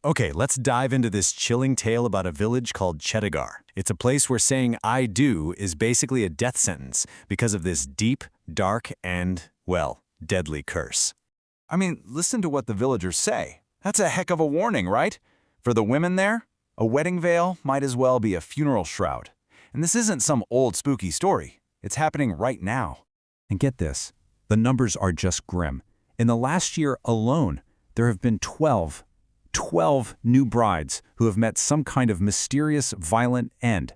Okay, let's dive into this chilling tale about a village called Chettagar. It's a place where saying I do is basically a death sentence because of this deep, dark, and, well, deadly curse. I mean, listen to what the villagers say. That's a heck of a warning, right? For the women there, a wedding veil might as well be a funeral shroud. And this isn't some old spooky story. It's happening right now. And get this, the numbers are just grim. In the last year alone, there have been 12 new brides who have met some kind of mysterious, violent end.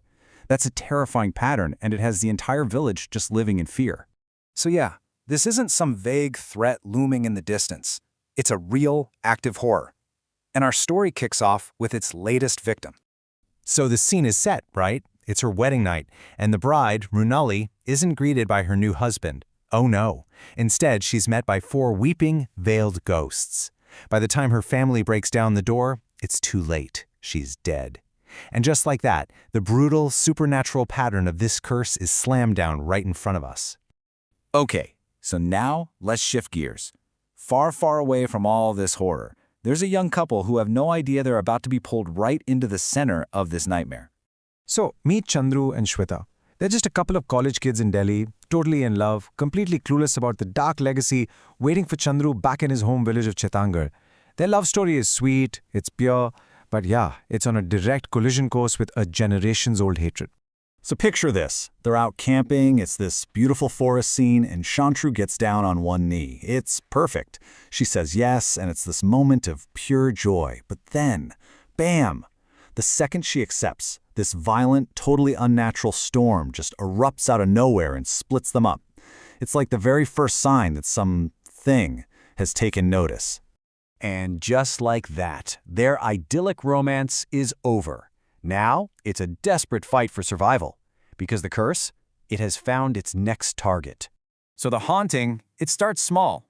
That's a terrifying pattern, and it has the entire village just living in fear. So yeah, this isn't some vague threat looming in the distance. It's a real, active horror. And our story kicks off with its latest victim. So the scene is set, right? It's her wedding night, and the bride, Runali, isn't greeted by her new husband. Oh no. Instead, she's met by 4 weeping, veiled ghosts. By the time her family breaks down the door, it's too late. She's dead. And just like that, the brutal, supernatural pattern of this curse is slammed down right in front of us. Okay, so now let's shift gears. Far, far away from all this horror, there's a young couple who have no idea they're about to be pulled right into the center of this nightmare. So, meet Chandru and Shweta. They're just a couple of college kids in Delhi, totally in love, completely clueless about the dark legacy waiting for Chandru back in his home village of Chetangar. Their love story is sweet, it's pure, but yeah, it's on a direct collision course with a generations-old hatred. So picture this. They're out camping, it's this beautiful forest scene, and Shantru gets down on one knee. It's perfect. She says yes, and it's this moment of pure joy. But then, bam! The second she accepts, this violent, totally unnatural storm just erupts out of nowhere and splits them up. It's like the very first sign that something has taken notice. And just like that, their idyllic romance is over. Now, it's a desperate fight for survival. Because the curse, it has found its next target. So the haunting, it starts small,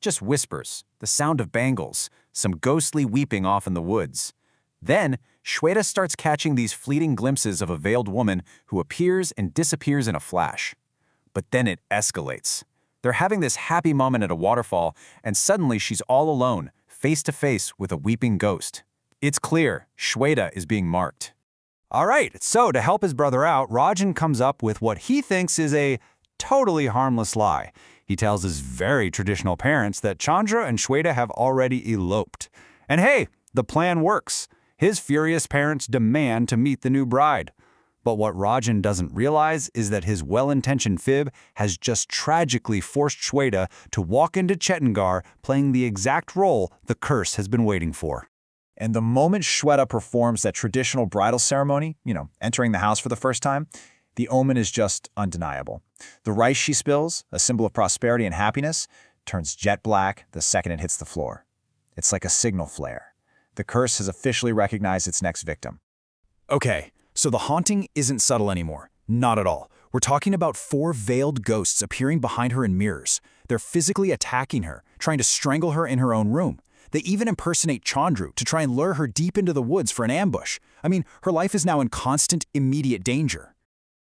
just whispers, the sound of bangles, some ghostly weeping off in the woods. Then, Shweta starts catching these fleeting glimpses of a veiled woman who appears and disappears in a flash. But then it escalates. They're having this happy moment at a waterfall, and suddenly she's all alone, face to face with a weeping ghost. It's clear, Shweta is being marked. All right, so to help his brother out, Rajan comes up with what he thinks is a totally harmless lie. He tells his very traditional parents that Chandra and Shweta have already eloped. And hey, the plan works. His furious parents demand to meet the new bride. But what Rajan doesn't realize is that his well-intentioned fib has just tragically forced Shweta to walk into Chetangar playing the exact role the curse has been waiting for. And the moment Shweta performs that traditional bridal ceremony, entering the house for the first time, the omen is just undeniable. The rice she spills, a symbol of prosperity and happiness, turns jet black the second it hits the floor. It's like a signal flare. The curse has officially recognized its next victim. Okay, so the haunting isn't subtle anymore. Not at all. We're talking about 4 veiled ghosts appearing behind her in mirrors. They're physically attacking her, trying to strangle her in her own room. They even impersonate Chandru to try and lure her deep into the woods for an ambush. I mean, her life is now in constant, immediate danger.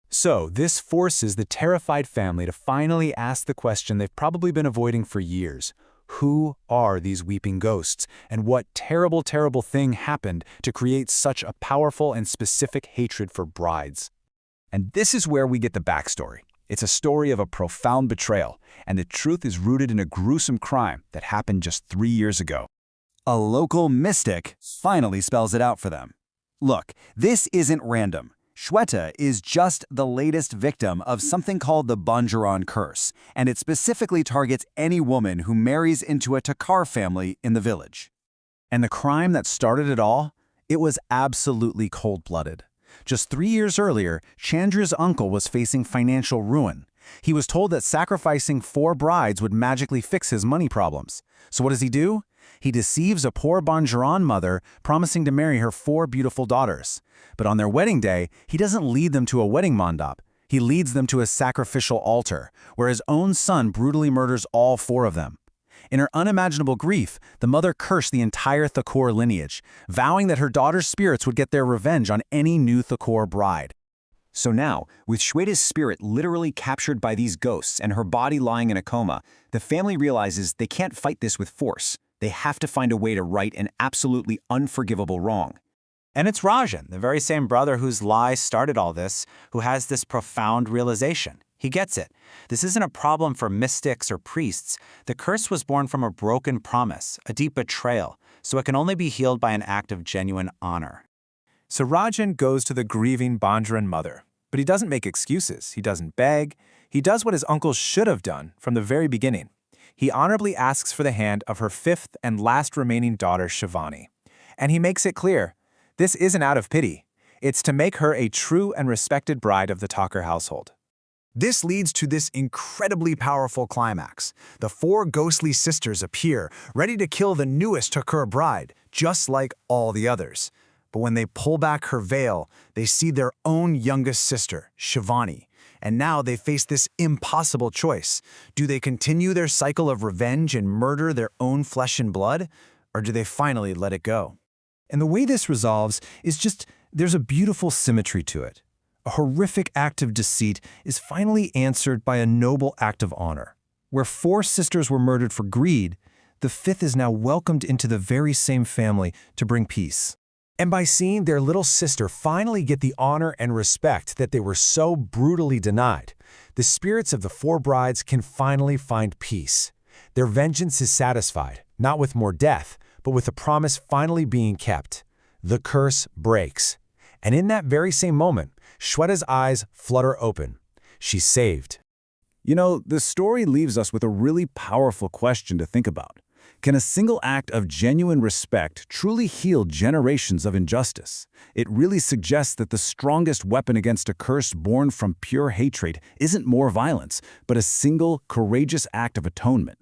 So, this forces the terrified family to finally ask the question they've probably been avoiding for years. Who are these weeping ghosts, and what terrible, terrible thing happened to create such a powerful and specific hatred for brides? And this is where we get the backstory. It's a story of a profound betrayal, and the truth is rooted in a gruesome crime that happened just 3 years ago. A local mystic finally spells it out for them. Look, this isn't random. Shweta is just the latest victim of something called the Bajaran curse, and it specifically targets any woman who marries into a Takar family in the village. And the crime that started it all? It was absolutely cold-blooded. Just 3 years earlier, Chandra's uncle was facing financial ruin. He was told that sacrificing 4 brides would magically fix his money problems. So what does he do? He deceives a poor Bajaran mother, promising to marry her 4 beautiful daughters. But on their wedding day, he doesn't lead them to a wedding mandap. He leads them to a sacrificial altar, where his own son brutally murders all 4 of them. In her unimaginable grief, the mother cursed the entire Thakur lineage, vowing that her daughter's spirits would get their revenge on any new Thakur bride. So now, with Shweta's spirit literally captured by these ghosts and her body lying in a coma, the family realizes they can't fight this with force. They have to find a way to right an absolutely unforgivable wrong. And it's Rajan, the very same brother whose lie started all this, who has this profound realization. He gets it. This isn't a problem for mystics or priests. The curse was born from a broken promise, a deep betrayal, so it can only be healed by an act of genuine honor. So Rajan goes to the grieving Bajaran mother. But he doesn't make excuses. He doesn't beg. He does what his uncle should have done from the very beginning. He honorably asks for the hand of her fifth and last remaining daughter, Shivani. And he makes it clear, this isn't out of pity. It's to make her a true and respected bride of the Thakur household. This leads to this incredibly powerful climax. The four ghostly sisters appear, ready to kill the newest Thakur bride, just like all the others. But when they pull back her veil, they see their own youngest sister, Shivani. And now they face this impossible choice. Do they continue their cycle of revenge and murder their own flesh and blood? Or do they finally let it go? And the way this resolves is there's a beautiful symmetry to it. A horrific act of deceit is finally answered by a noble act of honor. Where four sisters were murdered for greed, the fifth is now welcomed into the very same family to bring peace. And by seeing their little sister finally get the honor and respect that they were so brutally denied, the spirits of the four brides can finally find peace. Their vengeance is satisfied, not with more death, but with the promise finally being kept. The curse breaks. And in that very same moment, Shweta's eyes flutter open. She's saved. You know, the story leaves us with a really powerful question to think about. Can a single act of genuine respect truly heal generations of injustice? It really suggests that the strongest weapon against a curse born from pure hatred isn't more violence, but a single, courageous act of atonement.